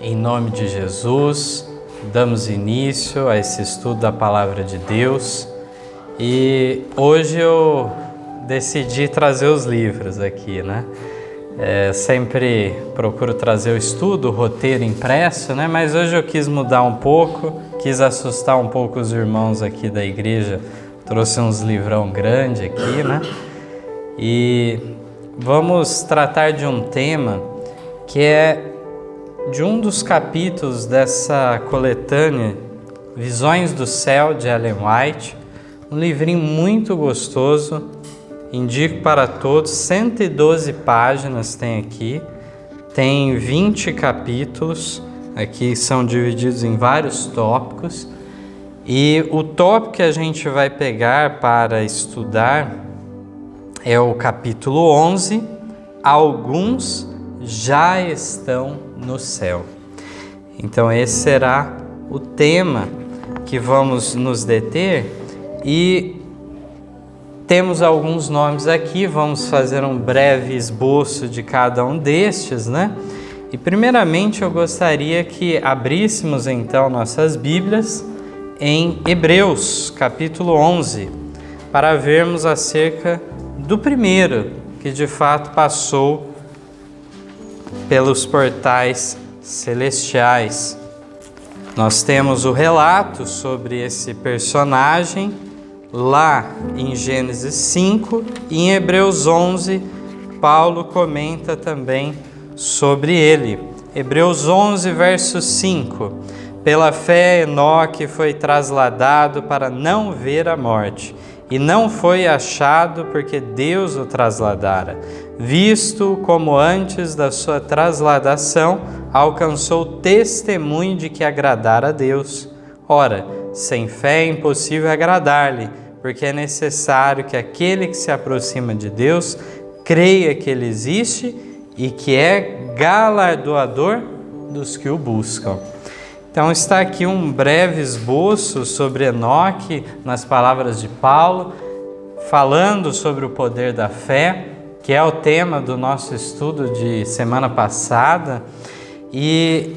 Em nome de Jesus, damos início a esse estudo da Palavra de Deus e hoje eu decidi trazer os livros aqui, né? Sempre procuro trazer o estudo, o roteiro impresso, né? Mas hoje eu quis mudar um pouco, quis assustar um pouco os irmãos aqui da igreja, trouxe uns livrão grande aqui, né? E vamos tratar de um tema que é de um dos capítulos dessa coletânea Visões do Céu, de Ellen White, um livrinho muito gostoso, indico para todos, 112 páginas tem aqui, tem 20 capítulos, aqui são divididos em vários tópicos, e o tópico que a gente vai pegar para estudar é o capítulo 11, Alguns já estão no céu. Então esse será o tema que vamos nos deter e temos alguns nomes aqui, vamos fazer um breve esboço de cada um destes, né? E primeiramente eu gostaria que abríssemos então nossas Bíblias em Hebreus, capítulo 11, para vermos acerca do primeiro que de fato passou pelos portais celestiais. Nós temos o relato sobre esse personagem lá em Gênesis 5 e em Hebreus 11, Paulo comenta também sobre ele. Hebreus 11, verso 5. Pela fé, Enoque foi trasladado para não ver a morte, e não foi achado porque Deus o trasladara, visto como antes da sua trasladação alcançou testemunho de que agradara a Deus. Ora, sem fé é impossível agradar-lhe, porque é necessário que aquele que se aproxima de Deus creia que Ele existe e que é galardoador dos que o buscam. Então está aqui um breve esboço sobre Enoque, nas palavras de Paulo, falando sobre o poder da fé, que é o tema do nosso estudo de semana passada, e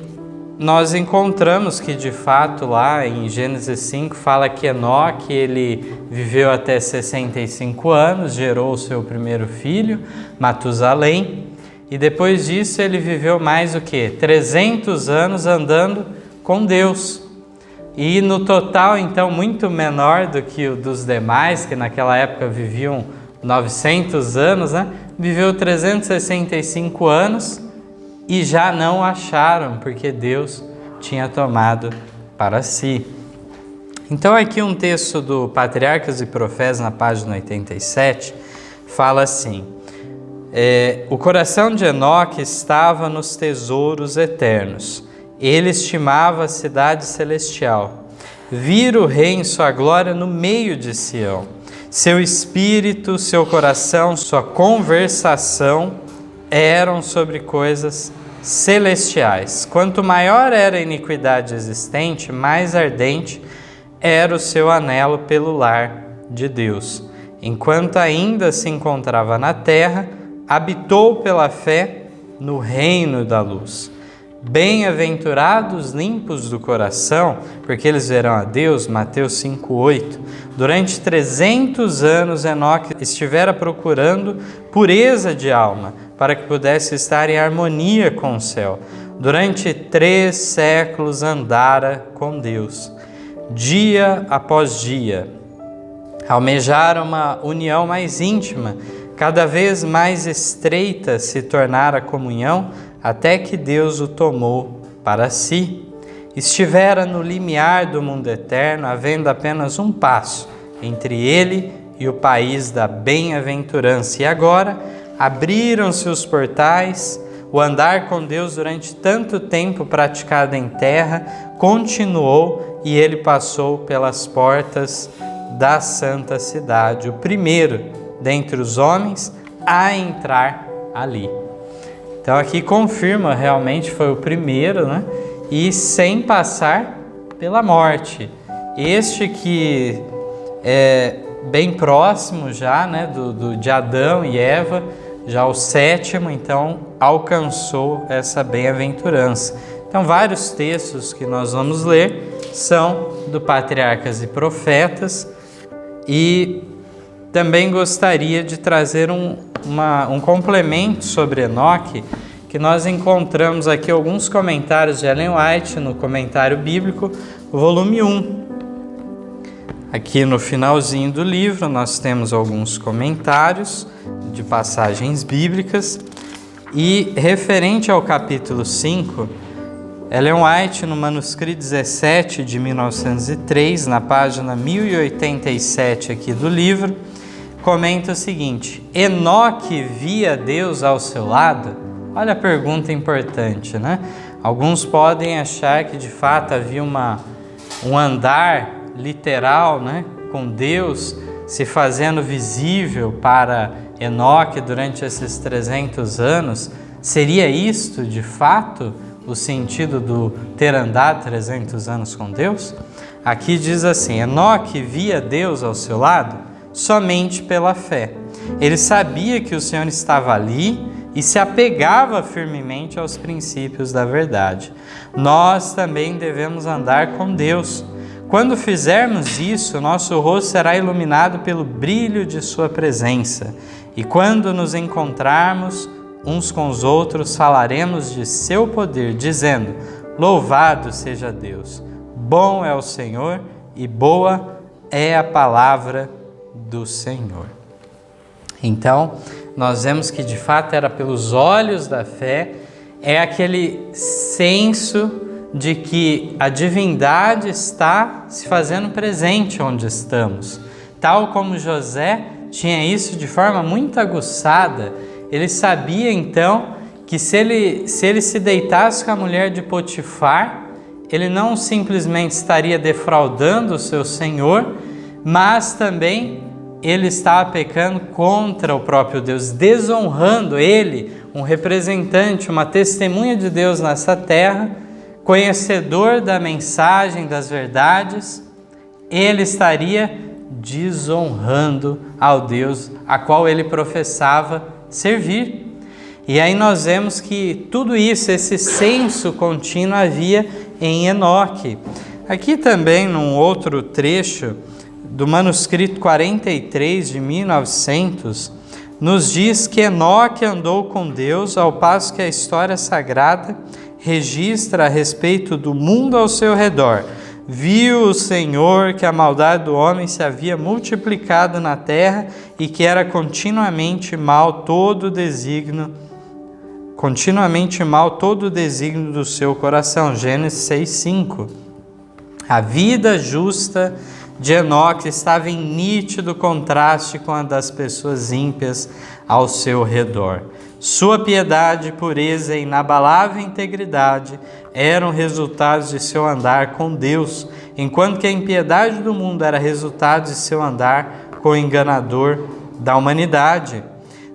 nós encontramos que de fato lá em Gênesis 5 fala que Enoque ele viveu até 65 anos, gerou o seu primeiro filho, Matusalém, e depois disso ele viveu mais o que? 300 anos andando com Deus. E no total, então, muito menor do que o dos demais, que naquela época viviam 900 anos, né? Viveu 365 anos e já não acharam, porque Deus tinha tomado para si. Então, aqui um texto do Patriarcas e Profetas, na página 87, fala assim: o coração de Enoque estava nos tesouros eternos. Ele estimava a cidade celestial. Vira o rei em sua glória no meio de Sião. Seu espírito, seu coração, sua conversação eram sobre coisas celestiais. Quanto maior era a iniquidade existente, mais ardente era o seu anelo pelo lar de Deus. Enquanto ainda se encontrava na terra, habitou pela fé no reino da luz. Bem-aventurados limpos do coração, porque eles verão a Deus, Mateus 5,8. Durante 300 anos Enoque estivera procurando pureza de alma, para que pudesse estar em harmonia com o céu. Durante 3 séculos andara com Deus, dia após dia. Almejara uma união mais íntima, cada vez mais estreita se tornara a comunhão, até que Deus o tomou para si. Estivera no limiar do mundo eterno, havendo apenas um passo entre ele e o país da bem-aventurança. E agora abriram-se os portais, o andar com Deus durante tanto tempo praticado em terra continuou e ele passou pelas portas da santa cidade, o primeiro dentre os homens a entrar ali. Então aqui confirma, realmente foi o primeiro, né? E sem passar pela morte. Este que é bem próximo já, né? de Adão e Eva, já o sétimo, então, alcançou essa bem-aventurança. Então, vários textos que nós vamos ler são do Patriarcas e Profetas, e também gostaria de trazer um complemento sobre Enoque, que nós encontramos aqui alguns comentários de Ellen White no Comentário Bíblico, volume 1. Aqui no finalzinho do livro nós temos alguns comentários de passagens bíblicas, e referente ao capítulo 5, Ellen White, no manuscrito 17 de 1903, na página 1087 aqui do livro, comenta o seguinte: Enoque via Deus ao seu lado? Olha a pergunta importante, né? Alguns podem achar que de fato havia um andar literal, né, com Deus se fazendo visível para Enoque durante esses 300 anos. Seria isto de fato o sentido do ter andado 300 anos com Deus? Aqui diz assim: Enoque via Deus ao seu lado somente pela fé. Ele sabia que o Senhor estava ali e se apegava firmemente aos princípios da verdade. Nós também devemos andar com Deus. Quando fizermos isso, nosso rosto será iluminado pelo brilho de sua presença. E quando nos encontrarmos uns com os outros, falaremos de seu poder, dizendo: louvado seja Deus, bom é o Senhor e boa é a palavra do Senhor. Então, nós vemos que de fato era pelos olhos da fé, é aquele senso de que a divindade está se fazendo presente onde estamos. Tal como José tinha isso de forma muito aguçada, ele sabia então que se ele se deitasse com a mulher de Potifar, ele não simplesmente estaria defraudando o seu senhor, mas também ele estava pecando contra o próprio Deus, desonrando ele, um representante, uma testemunha de Deus nessa terra, conhecedor da mensagem, das verdades. Ele estaria desonrando ao Deus a qual ele professava servir. E aí nós vemos que tudo isso, esse senso contínuo havia em Enoque. Aqui também, num outro trecho do manuscrito 43 de 1900, nos diz que Enoque andou com Deus, ao passo que a história sagrada registra a respeito do mundo ao seu redor. Viu o Senhor que a maldade do homem se havia multiplicado na terra e que era continuamente mal todo o desígnio do seu coração. Gênesis 6:5. A vida justa de Enoque estava em nítido contraste com a das pessoas ímpias ao seu redor. Sua piedade, pureza e inabalável integridade eram resultados de seu andar com Deus, enquanto que a impiedade do mundo era resultado de seu andar com o enganador da humanidade.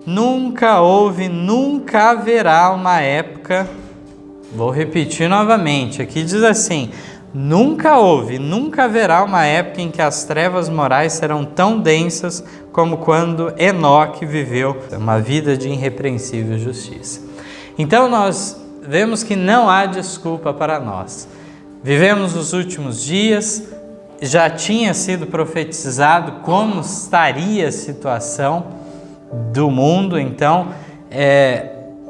Nunca houve, nunca haverá uma época, vou repetir novamente, aqui diz assim: nunca houve, nunca haverá uma época em que as trevas morais serão tão densas como quando Enoque viveu uma vida de irrepreensível justiça. Então nós vemos que não há desculpa para nós. Vivemos os últimos dias, já tinha sido profetizado como estaria a situação do mundo, então,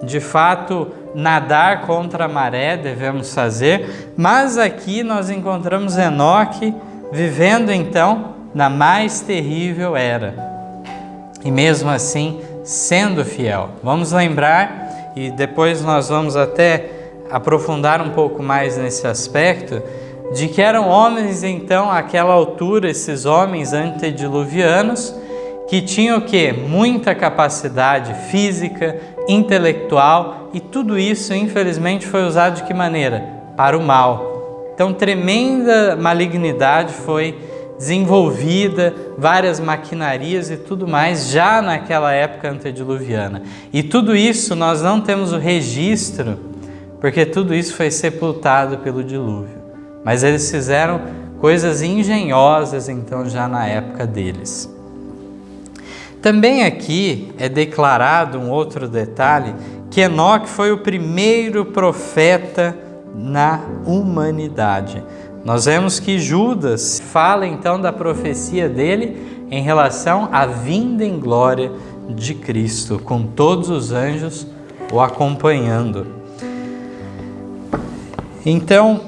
de fato, nadar contra a maré devemos fazer, mas aqui nós encontramos Enoque vivendo então na mais terrível era, e mesmo assim sendo fiel. Vamos lembrar, e depois nós vamos até aprofundar um pouco mais nesse aspecto, de que eram homens então àquela altura, esses homens antediluvianos, que tinham o quê? Muita capacidade física, intelectual, e tudo isso infelizmente foi usado de que maneira? Para o mal. Então tremenda malignidade foi desenvolvida, várias maquinarias e tudo mais já naquela época antediluviana. E tudo isso nós não temos o registro, porque tudo isso foi sepultado pelo dilúvio. Mas eles fizeram coisas engenhosas então já na época deles. Também aqui é declarado um outro detalhe, que Enoque foi o primeiro profeta na humanidade. Nós vemos que Judas fala então da profecia dele em relação à vinda em glória de Cristo, com todos os anjos o acompanhando. Então,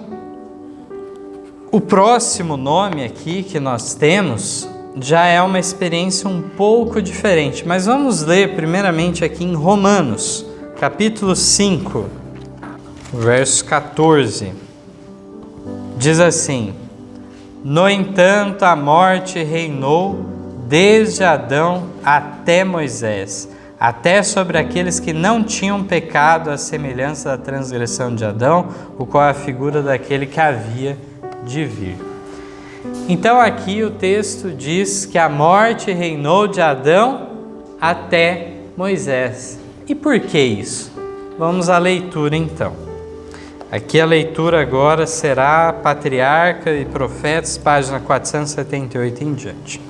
o próximo nome aqui que nós temos já é uma experiência um pouco diferente, mas vamos ler primeiramente aqui em Romanos, capítulo 5, verso 14. Diz assim: no entanto, a morte reinou desde Adão até Moisés, até sobre aqueles que não tinham pecado, à semelhança da transgressão de Adão, o qual é a figura daquele que havia de vir. Então aqui o texto diz que a morte reinou de Adão até Moisés. E por que isso? Vamos à leitura então. Aqui a leitura agora será Patriarca e Profetas, página 478 em diante.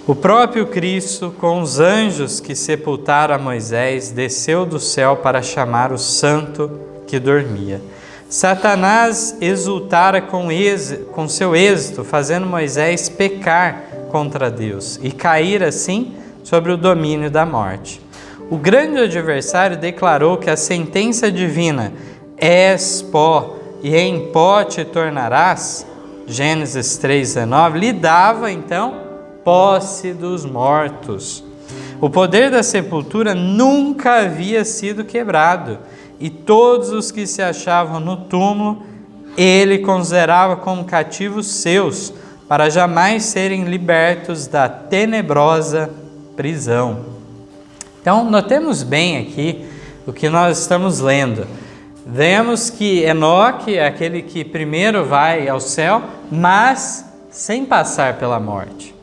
O próprio Cristo, com os anjos que sepultaram a Moisés, desceu do céu para chamar o santo que dormia. Satanás exultara com seu êxito, fazendo Moisés pecar contra Deus e cair assim sobre o domínio da morte. O grande adversário declarou que a sentença divina, és pó e em pó te tornarás, Gênesis 3,19, lhe dava então posse dos mortos. O poder da sepultura nunca havia sido quebrado, e todos os que se achavam no túmulo, ele considerava como cativos seus, para jamais serem libertos da tenebrosa prisão. Então, notemos bem aqui o que nós estamos lendo. Vemos que Enoque é aquele que primeiro vai ao céu, mas sem passar pela morte.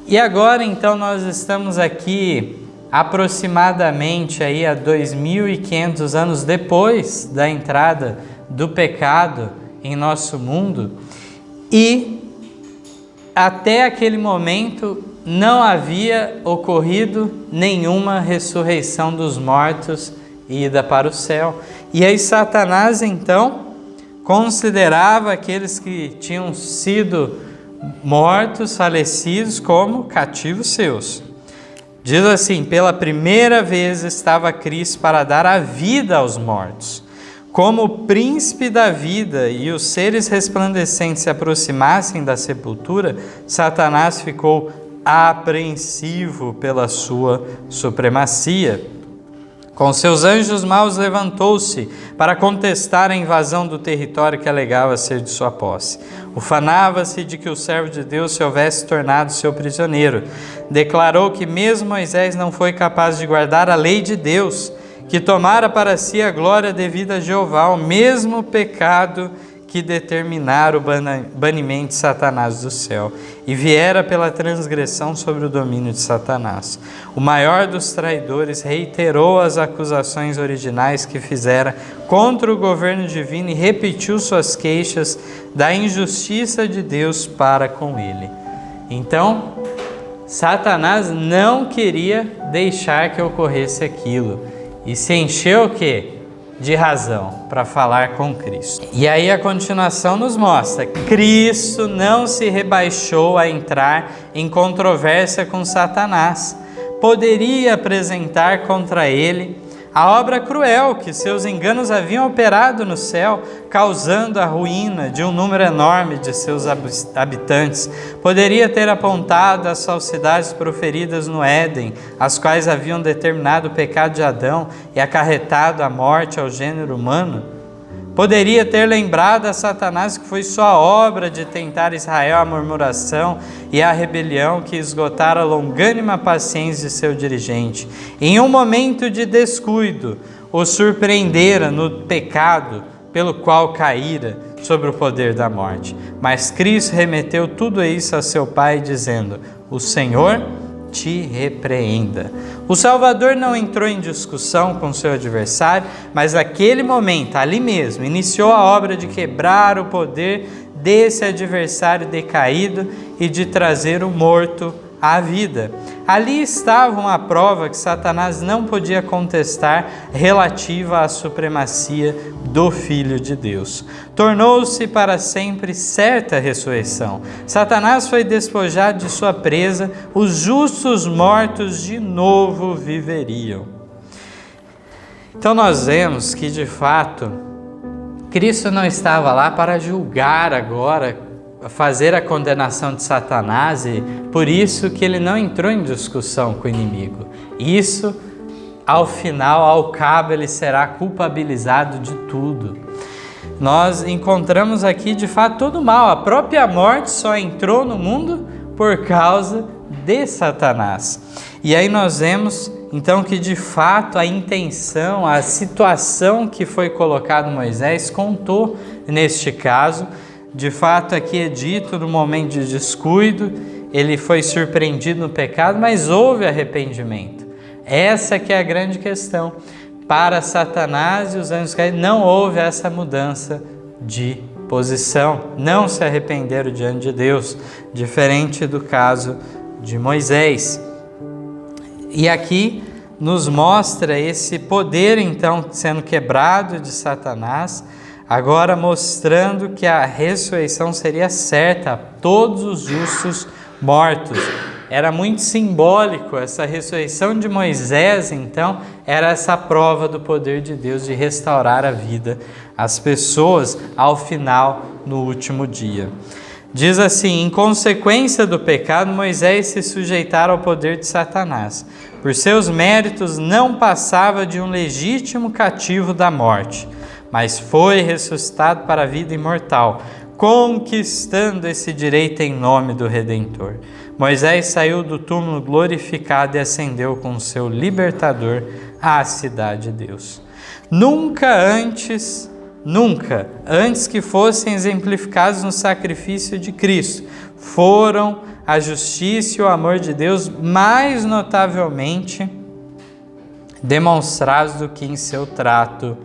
E agora, então, nós estamos aqui aproximadamente aí a 2.500 anos depois da entrada do pecado em nosso mundo, e até aquele momento não havia ocorrido nenhuma ressurreição dos mortos e ida para o céu. E aí Satanás então considerava aqueles que tinham sido mortos, falecidos, como cativos seus. Diz assim: pela primeira vez estava Cristo para dar a vida aos mortos. Como o príncipe da vida e os seres resplandecentes se aproximassem da sepultura, Satanás ficou apreensivo pela sua supremacia. Com seus anjos maus levantou-se para contestar a invasão do território que alegava ser de sua posse. Ufanava-se de que o servo de Deus se houvesse tornado seu prisioneiro. Declarou que mesmo Moisés não foi capaz de guardar a lei de Deus, que tomara para si a glória devida a Jeová, o mesmo pecado que determinara o banimento de Satanás do céu, e viera pela transgressão sobre o domínio de Satanás. O maior dos traidores reiterou as acusações originais que fizera contra o governo divino e repetiu suas queixas da injustiça de Deus para com ele. Então, Satanás não queria deixar que ocorresse aquilo, e se encheu o quê? De razão para falar com Cristo. E aí a continuação nos mostra: Cristo não se rebaixou a entrar em controvérsia com Satanás. Poderia apresentar contra ele a obra cruel que seus enganos haviam operado no céu, causando a ruína de um número enorme de seus habitantes. Poderia ter apontado as falsidades proferidas no Éden, as quais haviam determinado o pecado de Adão e acarretado a morte ao gênero humano. Poderia ter lembrado a Satanás que foi sua obra de tentar Israel a murmuração e a rebelião que esgotara a longânima paciência de seu dirigente. Em um momento de descuido, o surpreendera no pecado pelo qual caíra sobre o poder da morte. Mas Cristo remeteu tudo isso a seu Pai, dizendo: o Senhor te repreenda. O Salvador não entrou em discussão com seu adversário, mas naquele momento, ali mesmo, iniciou a obra de quebrar o poder desse adversário decaído e de trazer o morto à vida. Ali estava uma prova que Satanás não podia contestar relativa à supremacia do Filho de Deus. Tornou-se para sempre certa a ressurreição. Satanás foi despojado de sua presa, os justos mortos de novo viveriam. Então nós vemos que de fato Cristo não estava lá para julgar agora, fazer a condenação de Satanás, e por isso que ele não entrou em discussão com o inimigo. Isso, ao final, ao cabo, ele será culpabilizado de tudo. Nós encontramos aqui, de fato, todo o mal. A própria morte só entrou no mundo por causa de Satanás. E aí nós vemos, então, que de fato a intenção, a situação que foi colocada Moisés contou neste caso. De fato, aqui é dito, no momento de descuido, ele foi surpreendido no pecado, mas houve arrependimento. Essa que é a grande questão. Para Satanás e os anjos caídos, não houve essa mudança de posição. Não se arrependeram diante de Deus, diferente do caso de Moisés. E aqui nos mostra esse poder, então, sendo quebrado de Satanás, agora mostrando que a ressurreição seria certa a todos os justos mortos. Era muito simbólico, essa ressurreição de Moisés, então, era essa prova do poder de Deus de restaurar a vida às pessoas ao final, no último dia. Diz assim: em consequência do pecado, Moisés se sujeitara ao poder de Satanás. Por seus méritos, não passava de um legítimo cativo da morte, mas foi ressuscitado para a vida imortal, conquistando esse direito em nome do Redentor. Moisés saiu do túmulo glorificado e ascendeu com seu libertador à cidade de Deus. Nunca antes que fossem exemplificados no sacrifício de Cristo, foram a justiça e o amor de Deus mais notavelmente demonstrados do que em seu trato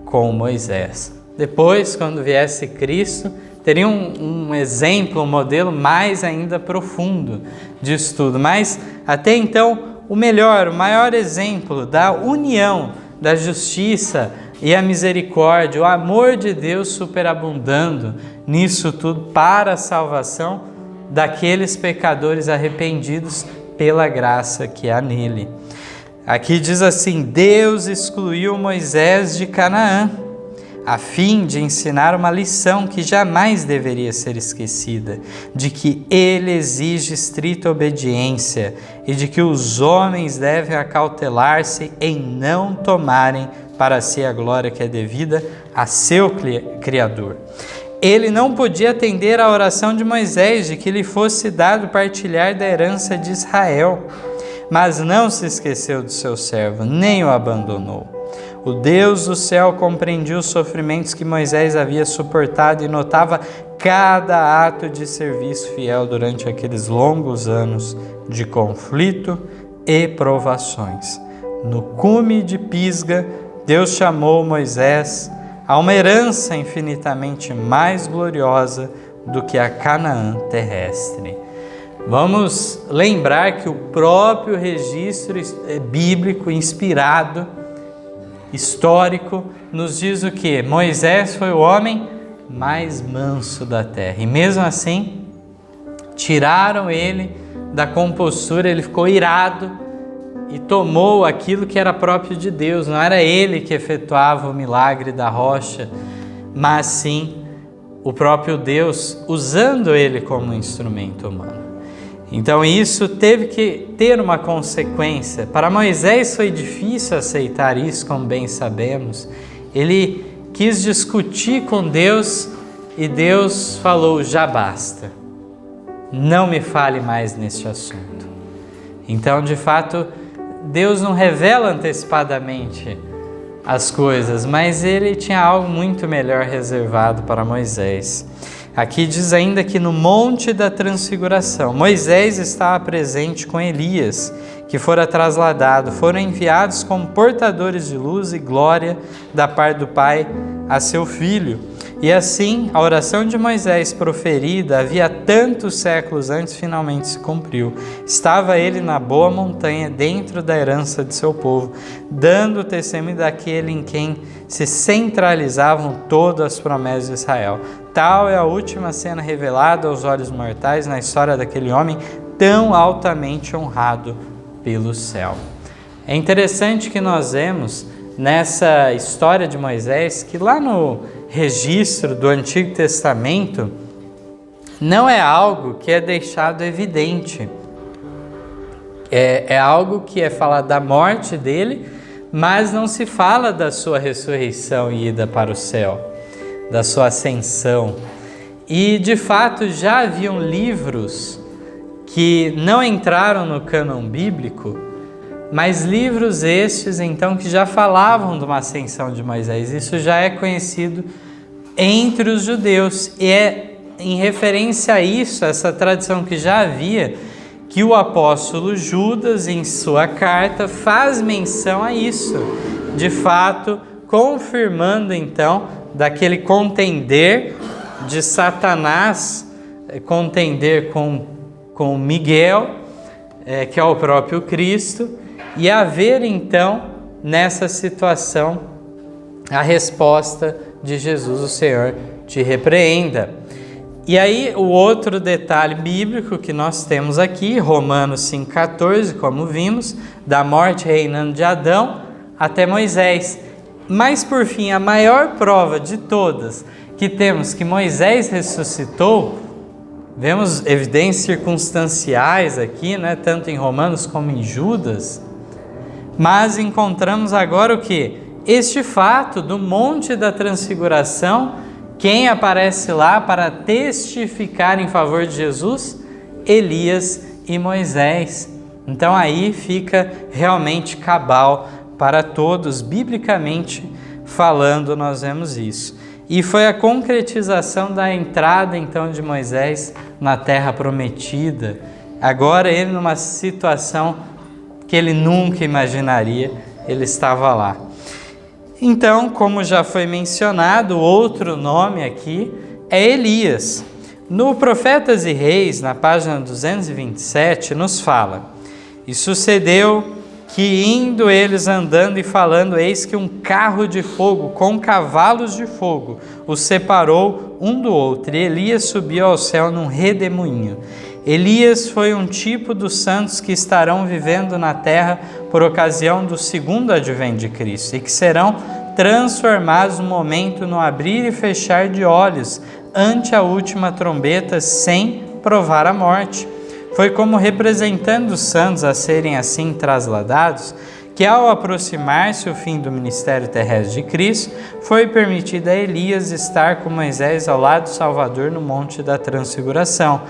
com Moisés. Depois, quando viesse Cristo, teria um exemplo, um modelo mais ainda profundo de estudo. Mas até então, o maior exemplo da união, da justiça e a misericórdia, o amor de Deus superabundando nisso tudo para a salvação daqueles pecadores arrependidos pela graça que há nele. Aqui diz assim: Deus excluiu Moisés de Canaã, a fim de ensinar uma lição que jamais deveria ser esquecida, de que ele exige estrita obediência e de que os homens devem acautelar-se em não tomarem para si a glória que é devida a seu Criador. Ele não podia atender à oração de Moisés de que lhe fosse dado partilhar da herança de Israel, mas não se esqueceu do seu servo, nem o abandonou. O Deus do céu compreendia os sofrimentos que Moisés havia suportado e notava cada ato de serviço fiel durante aqueles longos anos de conflito e provações. No cume de Pisga, Deus chamou Moisés a uma herança infinitamente mais gloriosa do que a Canaã terrestre. Vamos lembrar que o próprio registro bíblico inspirado, histórico, nos diz o que? Moisés foi o homem mais manso da terra. E mesmo assim, tiraram ele da compostura, ele ficou irado e tomou aquilo que era próprio de Deus. Não era ele que efetuava o milagre da rocha, mas sim o próprio Deus, usando ele como um instrumento humano. Então isso teve que ter uma consequência. Para Moisés foi difícil aceitar isso, como bem sabemos. Ele quis discutir com Deus e Deus falou: já basta, não me fale mais neste assunto. Então, de fato, Deus não revela antecipadamente as coisas, mas ele tinha algo muito melhor reservado para Moisés. Aqui diz ainda que no Monte da Transfiguração, Moisés estava presente com Elias, que fora trasladado. Foram enviados como portadores de luz e glória da parte do Pai a seu filho. E assim, a oração de Moisés proferida havia tantos séculos antes finalmente se cumpriu. Estava ele na boa montanha, dentro da herança de seu povo, dando testemunho daquele em quem se centralizavam todas as promessas de Israel. Tal é a última cena revelada aos olhos mortais na história daquele homem tão altamente honrado pelo céu. É interessante que nós vemos nessa história de Moisés que lá no registro do Antigo Testamento não é algo que é deixado evidente. É algo que é falado da morte dele, mas não se fala da sua ressurreição e ida para o céu, da sua ascensão. E de fato já haviam livros que não entraram no cânon bíblico, mas livros estes então que já falavam de uma ascensão de Moisés. Isso já é conhecido entre os judeus e é em referência a isso, essa tradição que já havia, que o apóstolo Judas em sua carta faz menção a isso, de fato confirmando então daquele contender de Satanás, contender com Miguel, que é o próprio Cristo, e haver então nessa situação a resposta de Jesus, o Senhor te repreenda. E aí o outro detalhe bíblico que nós temos aqui, Romanos 5,14, como vimos, da morte reinando de Adão até Moisés. Mas por fim, a maior prova de todas que temos que Moisés ressuscitou, vemos evidências circunstanciais aqui, né, tanto em Romanos como em Judas, mas encontramos agora o que? Este fato do Monte da Transfiguração. Quem aparece lá para testificar em favor de Jesus? Elias e Moisés. Então aí fica realmente cabal para todos, biblicamente falando, nós vemos isso. E foi a concretização da entrada então de Moisés na terra prometida. Agora ele numa situação que ele nunca imaginaria, ele estava lá. Então, como já foi mencionado, outro nome aqui é Elias. No Profetas e Reis, na página 227, nos fala: E sucedeu que, indo eles andando e falando, eis que um carro de fogo com cavalos de fogo os separou um do outro, e Elias subiu ao céu num redemoinho. Elias foi um tipo dos santos que estarão vivendo na terra por ocasião do segundo advento de Cristo e que serão transformados no momento no abrir e fechar de olhos ante a última trombeta sem provar a morte. Foi como representando os santos a serem assim trasladados que ao aproximar-se o fim do ministério terrestre de Cristo, foi permitido a Elias estar com Moisés ao lado do Salvador no Monte da Transfiguração.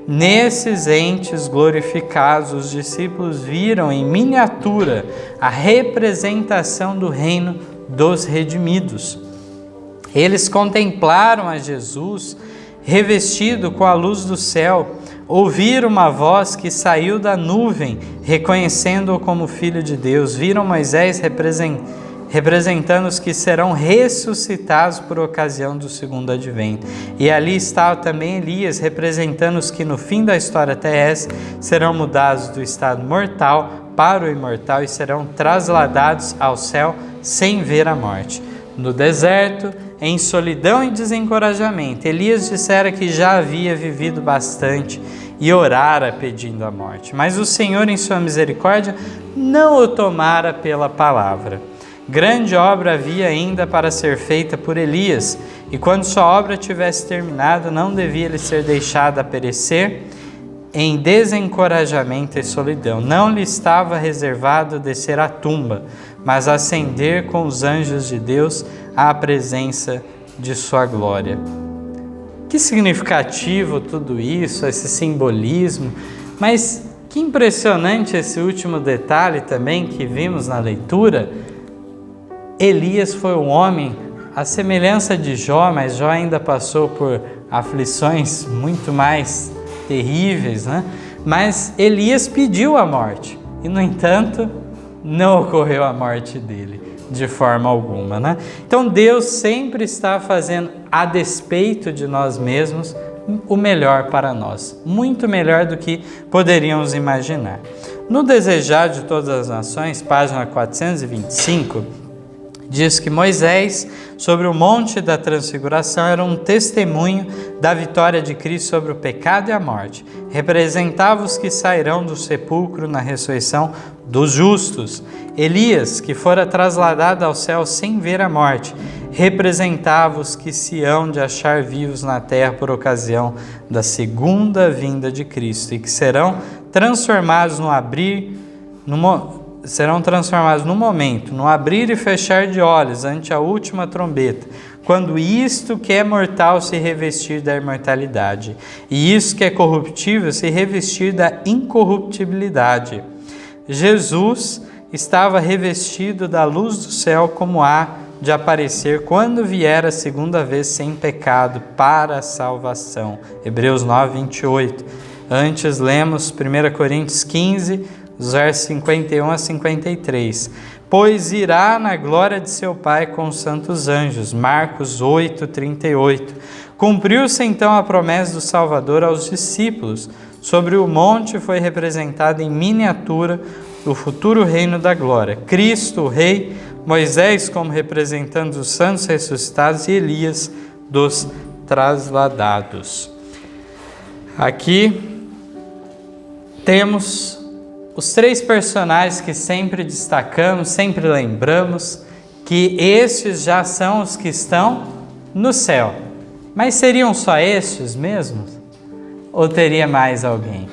Nesses entes glorificados, os discípulos viram em miniatura a representação do reino dos redimidos. Eles contemplaram a Jesus revestido com a luz do céu, ouviram uma voz que saiu da nuvem, reconhecendo-o como Filho de Deus. Viram Moisés representando os que serão ressuscitados por ocasião do segundo advento. E ali estava também Elias, representando os que no fim da história terrestre serão mudados do estado mortal para o imortal e serão trasladados ao céu sem ver a morte. No deserto, em solidão e desencorajamento, Elias dissera que já havia vivido bastante e orara pedindo a morte. Mas o Senhor, em sua misericórdia, não o tomara pela palavra. Grande obra havia ainda para ser feita por Elias, e quando sua obra tivesse terminado, não devia ele ser deixado a perecer em desencorajamento e solidão. Não lhe estava reservado descer à tumba, mas ascender com os anjos de Deus à presença de sua glória. Que significativo tudo isso, esse simbolismo, mas que impressionante esse último detalhe também que vimos na leitura. Elias foi um homem, à semelhança de Jó, mas Jó ainda passou por aflições muito mais terríveis, né? Mas Elias pediu a morte e, no entanto, não ocorreu a morte dele. de forma alguma, né? Então Deus sempre está fazendo, a despeito de nós mesmos, o melhor para nós, muito melhor do que poderíamos imaginar. No Desejar de Todas as Nações, página 425, diz que Moisés, sobre o Monte da Transfiguração, era um testemunho da vitória de Cristo sobre o pecado e a morte. Representava os que sairão do sepulcro na ressurreição dos justos. Elias, que fora trasladado ao céu sem ver a morte, representava os que se hão de achar vivos na terra por ocasião da segunda vinda de Cristo e que serão transformados no momento, no abrir e fechar de olhos ante a última trombeta, quando isto que é mortal se revestir da imortalidade, e isso que é corruptível se revestir da incorruptibilidade. Jesus estava revestido da luz do céu, como há de aparecer quando vier a segunda vez sem pecado para a salvação. Hebreus 9, 28. Antes lemos 1 Coríntios 15, versos 51 a 53. Pois irá na glória de seu Pai com os santos anjos. Marcos 8, 38. Cumpriu-se então a promessa do Salvador aos discípulos. Sobre o monte foi representado em miniatura o futuro reino da glória. Cristo, o Rei, Moisés como representando os santos ressuscitados e Elias dos trasladados. Aqui temos os três personagens que sempre destacamos, sempre lembramos, que estes já são os que estão no céu. Mas seriam só estes mesmos? Ou teria mais alguém?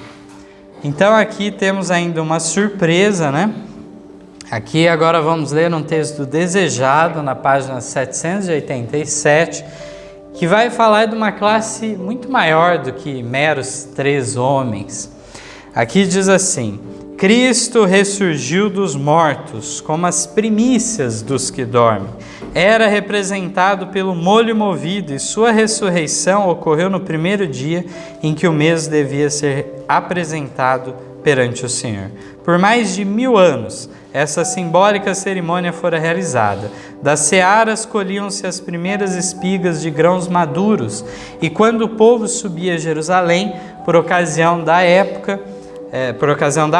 Então aqui temos ainda uma surpresa, né? Aqui agora vamos ler um texto desejado na página 787, que vai falar de uma classe muito maior do que meros 3 homens. Aqui diz assim: Cristo ressurgiu dos mortos, como as primícias dos que dormem. Era representado pelo molho movido e sua ressurreição ocorreu no primeiro dia em que o mesmo devia ser apresentado perante o Senhor. Por mais de 1000 anos, essa simbólica cerimônia fora realizada. Das searas colhiam-se as primeiras espigas de grãos maduros, e quando o povo subia a Jerusalém, por ocasião da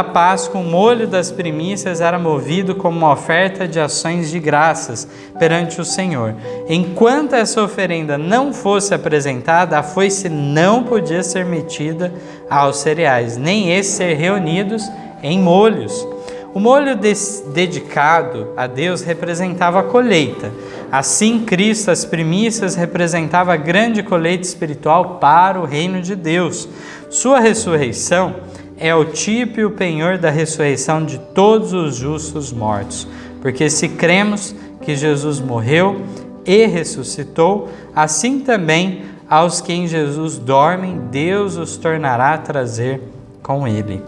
Páscoa, o molho das primícias era movido como uma oferta de ações de graças perante o Senhor. Enquanto essa oferenda não fosse apresentada, a foice não podia ser metida aos cereais, nem esses ser reunidos em molhos. O molho dedicado a Deus representava a colheita. Assim, Cristo, as primícias, representava a grande colheita espiritual para o reino de Deus. Sua ressurreição é o tipo e o penhor da ressurreição de todos os justos mortos. Porque se cremos que Jesus morreu e ressuscitou, assim também aos que em Jesus dormem, Deus os tornará a trazer com ele.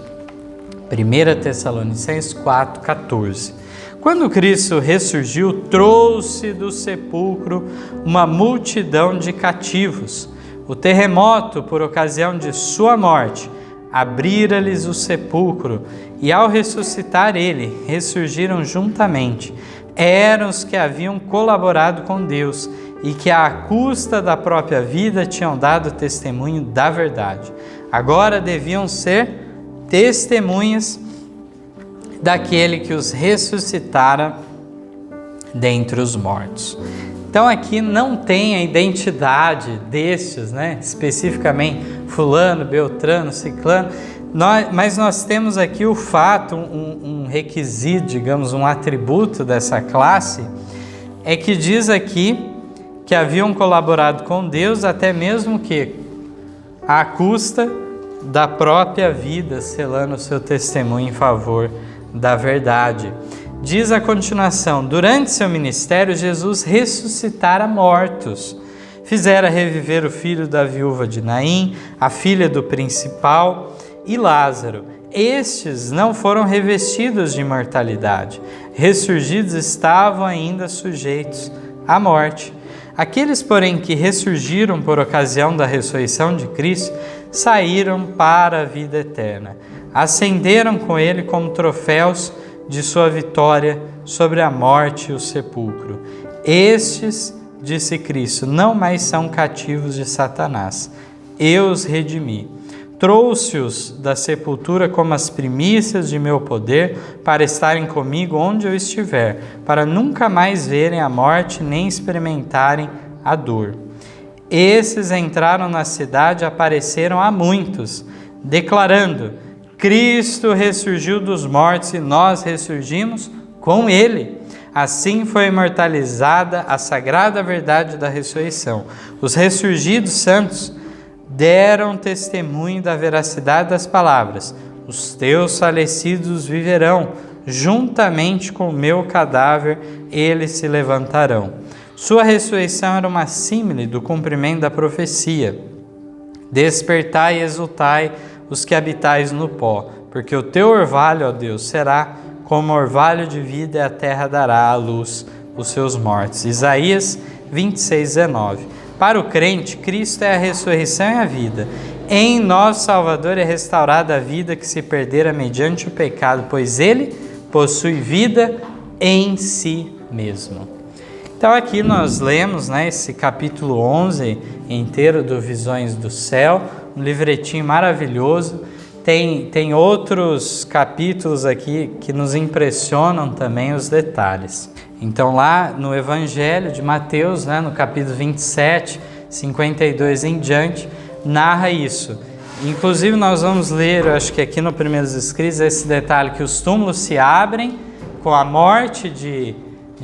1 Tessalonicenses 4,14. Quando Cristo ressurgiu, trouxe do sepulcro uma multidão de cativos. O terremoto, por ocasião de sua morte, abrira-lhes o sepulcro, e ao ressuscitar ele, ressurgiram juntamente. Eram os que haviam colaborado com Deus e que, à custa da própria vida, tinham dado testemunho da verdade. Agora deviam ser testemunhas daquele que os ressuscitara dentre os mortos. Então aqui não tem a identidade destes, né? Especificamente fulano, beltrano, ciclano, mas nós temos aqui o fato, um requisito, digamos, um atributo dessa classe, é que diz aqui que haviam colaborado com Deus, até mesmo que à custa da própria vida, selando o seu testemunho em favor da verdade. Diz a continuação: durante seu ministério, Jesus ressuscitara mortos, fizera reviver o filho da viúva de Naim, a filha do principal e Lázaro. Estes não foram revestidos de imortalidade, ressurgidos estavam ainda sujeitos à morte. Aqueles, porém, que ressurgiram por ocasião da ressurreição de Cristo, saíram para a vida eterna. Ascenderam com ele como troféus de sua vitória sobre a morte e o sepulcro. Estes, disse Cristo, não mais são cativos de Satanás. Eu os redimi. Trouxe-os da sepultura como as primícias de meu poder, para estarem comigo onde eu estiver, para nunca mais verem a morte, nem experimentarem a dor. Esses entraram na cidade e apareceram a muitos, declarando: Cristo ressurgiu dos mortos e nós ressurgimos com Ele. Assim foi imortalizada a sagrada verdade da ressurreição. Os ressurgidos santos deram testemunho da veracidade das palavras. Os teus falecidos viverão, juntamente com o meu cadáver, eles se levantarão. Sua ressurreição era uma símile do cumprimento da profecia. Despertai e exultai os que habitais no pó, porque o teu orvalho, ó Deus, será como orvalho de vida, e a terra dará à luz os seus mortos. Isaías 26:19. Para o crente, Cristo é a ressurreição e a vida. Em nosso Salvador é restaurada a vida que se perdera mediante o pecado, pois Ele possui vida em si mesmo. Então aqui nós lemos, esse capítulo 11 inteiro do Visões do Céu, um livretinho maravilhoso. Tem outros capítulos aqui que nos impressionam também os detalhes. Então lá no Evangelho de Mateus, no capítulo 27, 52 em diante, narra isso. Inclusive nós vamos ler, eu acho que aqui no Primeiros Escritos, esse detalhe que os túmulos se abrem com a morte de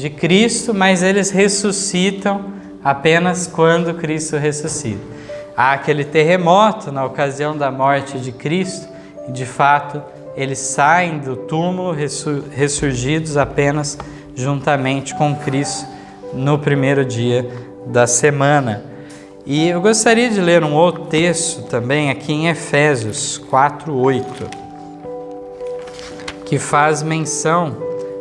Cristo, mas eles ressuscitam apenas quando Cristo ressuscita. Há aquele terremoto na ocasião da morte de Cristo e, de fato, eles saem do túmulo ressurgidos apenas juntamente com Cristo no primeiro dia da semana. E eu gostaria de ler um outro texto também aqui em Efésios 4:8, que faz menção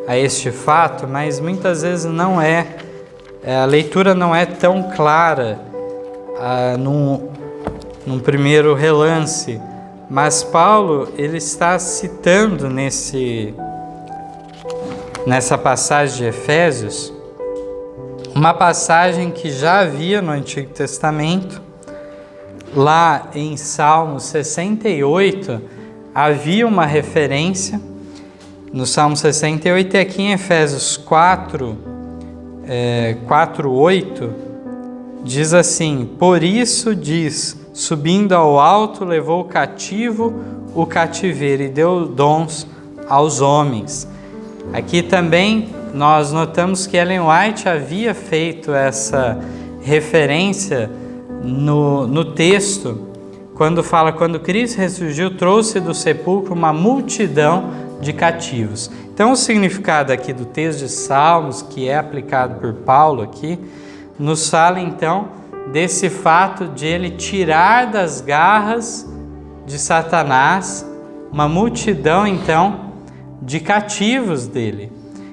a este fato, mas muitas vezes a leitura não é tão clara num primeiro relance, mas Paulo ele está citando nessa passagem de Efésios uma passagem que já havia no Antigo Testamento. Lá em Salmo 68 havia uma referência no Salmo 68, e aqui em Efésios 4:8 diz assim: por isso diz, subindo ao alto, levou cativo o cativeiro e deu dons aos homens. Aqui também nós notamos que Ellen White havia feito essa referência no texto, quando fala: quando Cristo ressurgiu, trouxe do sepulcro uma multidão de cativos. Então o significado aqui do texto de Salmos, que é aplicado por Paulo aqui, nos fala então desse fato de ele tirar das garras de Satanás uma multidão então de cativos dele.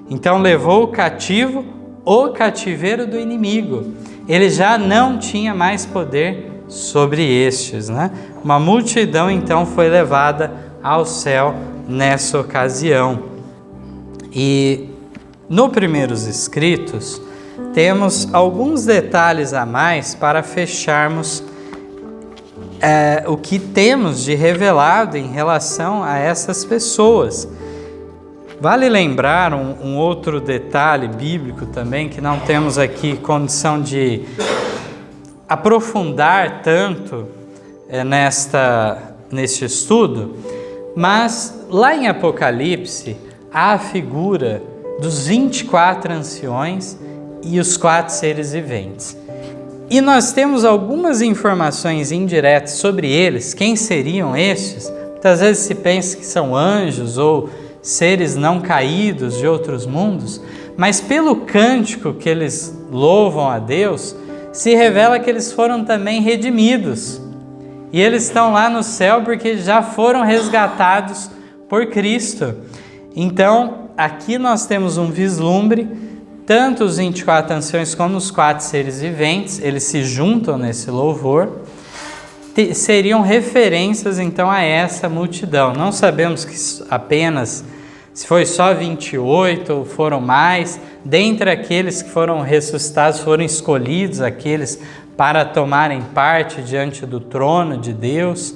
Então levou o cativo o cativeiro do inimigo. Ele já não tinha mais poder sobre estes, Uma multidão então foi levada ao céu nessa ocasião. E no Primeiros Escritos temos alguns detalhes a mais para fecharmos o que temos de revelado em relação a essas pessoas. Vale lembrar um outro detalhe bíblico também, que não temos aqui condição de aprofundar tanto neste estudo, mas lá em Apocalipse há a figura dos 24 anciões e os 4 seres viventes. E nós temos algumas informações indiretas sobre eles. Quem seriam estes? Muitas vezes se pensa que são anjos ou seres não caídos de outros mundos, mas pelo cântico que eles louvam a Deus, se revela que eles foram também redimidos. E eles estão lá no céu porque já foram resgatados por Cristo. Então, aqui nós temos um vislumbre, tanto os 24 anciões como os 4 seres viventes, eles se juntam nesse louvor, seriam referências então a essa multidão. Não sabemos que apenas Se foi só 28 ou foram mais, dentre aqueles que foram ressuscitados, foram escolhidos aqueles para tomarem parte diante do trono de Deus,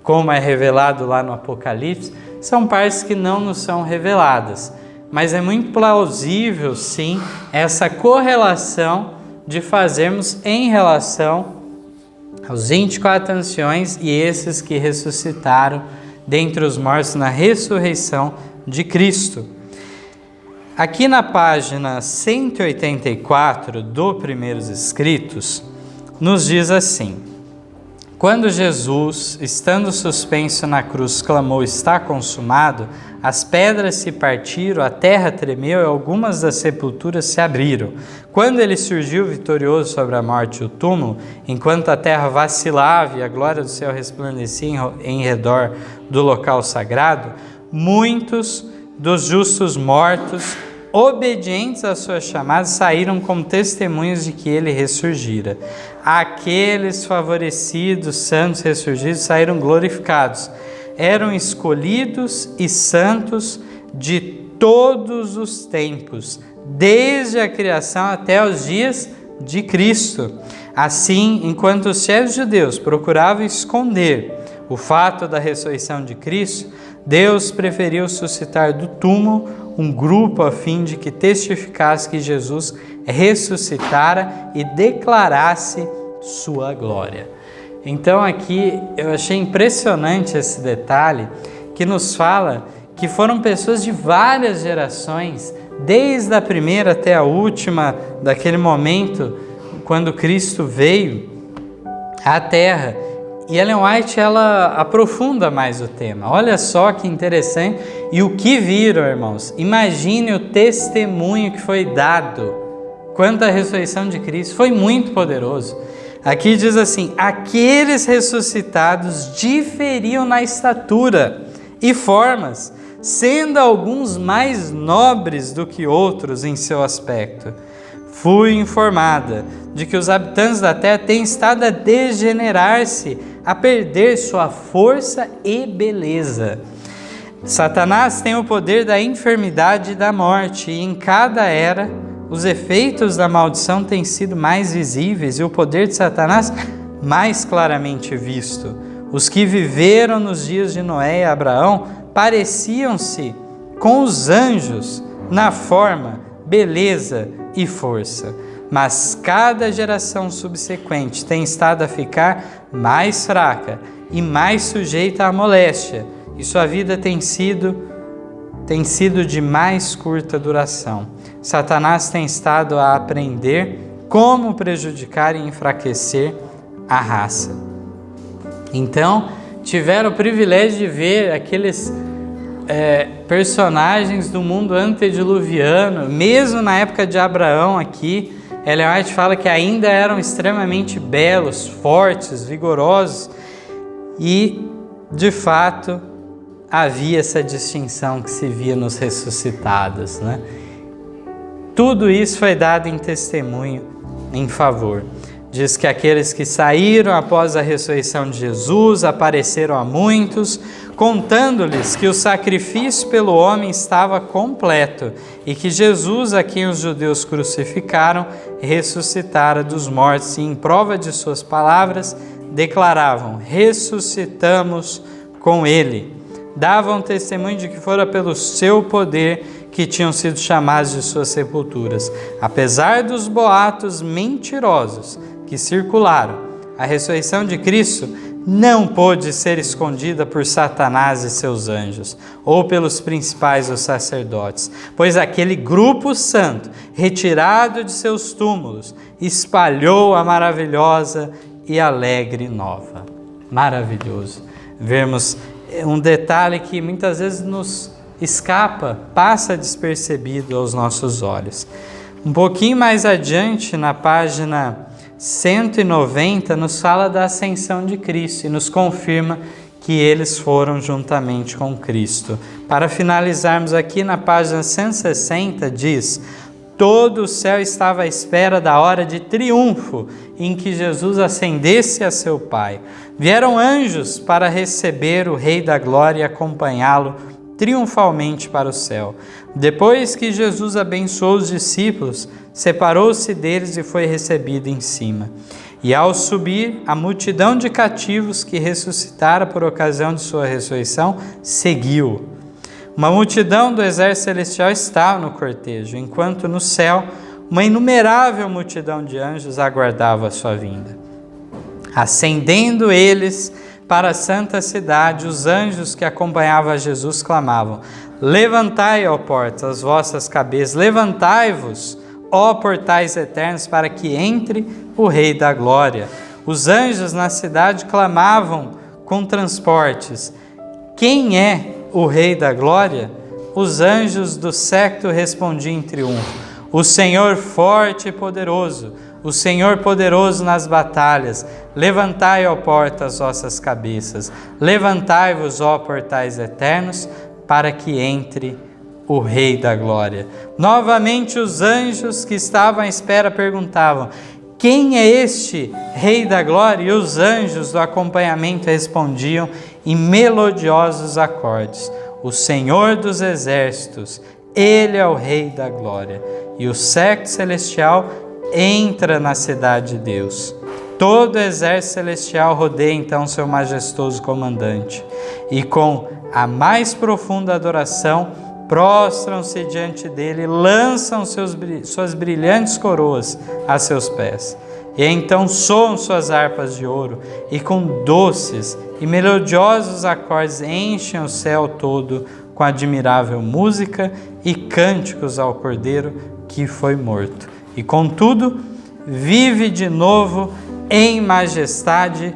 como é revelado lá no Apocalipse, são partes que não nos são reveladas. Mas é muito plausível, sim, essa correlação de fazermos em relação aos 24 anciões e esses que ressuscitaram dentre os mortos na ressurreição de Cristo. Aqui na página 184 do Primeiros Escritos, nos diz assim: quando Jesus, estando suspenso na cruz, clamou, está consumado, as pedras se partiram, a terra tremeu e algumas das sepulturas se abriram. Quando ele surgiu vitorioso sobre a morte e o túmulo, enquanto a terra vacilava e a glória do céu resplandecia em redor do local sagrado, muitos dos justos mortos, obedientes à sua chamada, saíram como testemunhas de que ele ressurgira. Aqueles favorecidos, santos ressurgidos, saíram glorificados. Eram escolhidos e santos de todos os tempos, desde a criação até os dias de Cristo. Assim, enquanto os chefes judeus procuravam esconder o fato da ressurreição de Cristo, Deus preferiu suscitar do túmulo um grupo a fim de que testificasse que Jesus ressuscitara e declarasse sua glória. Então aqui eu achei impressionante esse detalhe que nos fala que foram pessoas de várias gerações, desde a primeira até a última, daquele momento quando Cristo veio à Terra. E Ellen White, ela aprofunda mais o tema. Olha só que interessante. E o que viram, irmãos? Imagine o testemunho que foi dado quanto à ressurreição de Cristo. Foi muito poderoso. Aqui diz assim: aqueles ressuscitados diferiam na estatura e formas, sendo alguns mais nobres do que outros em seu aspecto. Fui informada de que os habitantes da terra têm estado a degenerar-se, a perder sua força e beleza. Satanás tem o poder da enfermidade e da morte, e em cada era os efeitos da maldição têm sido mais visíveis e o poder de Satanás mais claramente visto. Os que viveram nos dias de Noé e Abraão pareciam-se com os anjos na forma, beleza e força. Mas cada geração subsequente tem estado a ficar mais fraca e mais sujeita à moléstia, e sua vida tem sido de mais curta duração. Satanás tem estado a aprender como prejudicar e enfraquecer a raça. Então, tiveram o privilégio de ver aqueles personagens do mundo antediluviano, mesmo na época de Abraão aqui. Ellen White fala que ainda eram extremamente belos, fortes, vigorosos, e, de fato, havia essa distinção que se via nos ressuscitados, né? Tudo isso foi dado em testemunho em favor. Diz que aqueles que saíram após a ressurreição de Jesus apareceram a muitos, contando-lhes que o sacrifício pelo homem estava completo e que Jesus, a quem os judeus crucificaram, ressuscitara dos mortos, e em prova de suas palavras declaravam: ressuscitamos com ele. Davam testemunho de que fora pelo seu poder que tinham sido chamados de suas sepulturas. Apesar dos boatos mentirosos que circularam, a ressurreição de Cristo não pôde ser escondida por Satanás e seus anjos, ou pelos principais dos sacerdotes, pois aquele grupo santo, retirado de seus túmulos, espalhou a maravilhosa e alegre nova. Maravilhoso vermos um detalhe que muitas vezes nos escapa, passa despercebido aos nossos olhos. Um pouquinho mais adiante, na página 190, nos fala da ascensão de Cristo e nos confirma que eles foram juntamente com Cristo. Para finalizarmos aqui, na página 160, diz: todo o céu estava à espera da hora de triunfo em que Jesus ascendesse a seu Pai. Vieram anjos para receber o Rei da Glória e acompanhá-lo triunfalmente para o céu. Depois que Jesus abençoou os discípulos, separou-se deles e foi recebido em cima. E ao subir, a multidão de cativos que ressuscitara por ocasião de sua ressurreição seguiu. Uma multidão do exército celestial estava no cortejo, enquanto no céu uma inumerável multidão de anjos aguardava a sua vinda. Ascendendo eles para a santa cidade, os anjos que acompanhavam Jesus clamavam: levantai, ó portas, as vossas cabeças, levantai-vos, ó portais eternos, para que entre o Rei da Glória. Os anjos na cidade clamavam com transportes: quem é o Rei da Glória? Os anjos do séquito respondiam em triunfo: o Senhor forte e poderoso, o Senhor poderoso nas batalhas. Levantai, ó portas, as vossas cabeças, levantai-vos, ó portais eternos, para que entre o Rei da Glória. Novamente os anjos que estavam à espera perguntavam: quem é este Rei da Glória? E os anjos do acompanhamento respondiam em melodiosos acordes: o Senhor dos exércitos, Ele é o Rei da Glória. E o séquito celestial entra na cidade de Deus. Todo o exército celestial rodeia então seu majestoso comandante, e com a mais profunda adoração prostram-se diante dele, lançam suas brilhantes coroas a seus pés. E então soam suas harpas de ouro, e com doces e melodiosos acordes enchem o céu todo com admirável música e cânticos ao Cordeiro que foi morto. E contudo, vive de novo em majestade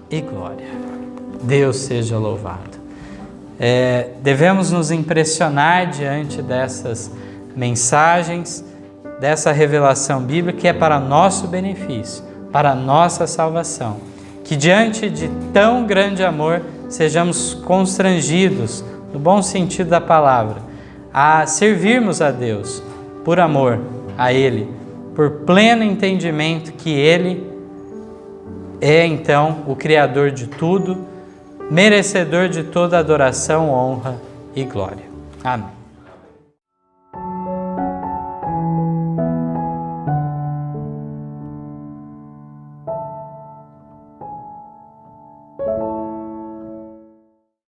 e glória. Deus seja louvado. Devemos nos impressionar diante dessas mensagens, dessa revelação bíblica que é para nosso benefício, para nossa salvação. Que diante de tão grande amor sejamos constrangidos, no bom sentido da palavra, a servirmos a Deus por amor a Ele, por pleno entendimento que Ele é então o Criador de tudo, merecedor de toda adoração, honra e glória. Amém.